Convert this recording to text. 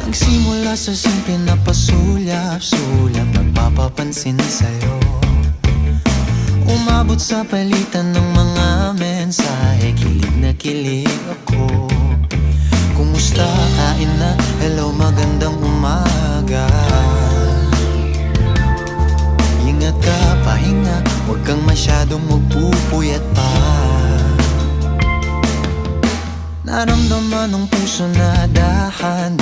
Nagsimula sa simple na pasulyap-sulyap, nagpapapansin sa'yo. Umabot sa palitan ng mga mensahe, kilig na kilig ako. Kumusta, kain na, hello, magandang umaga. Ingat ka, pahinga, huwag kang masyadong magpupuyat pa. Naramdaman ng puso na dahan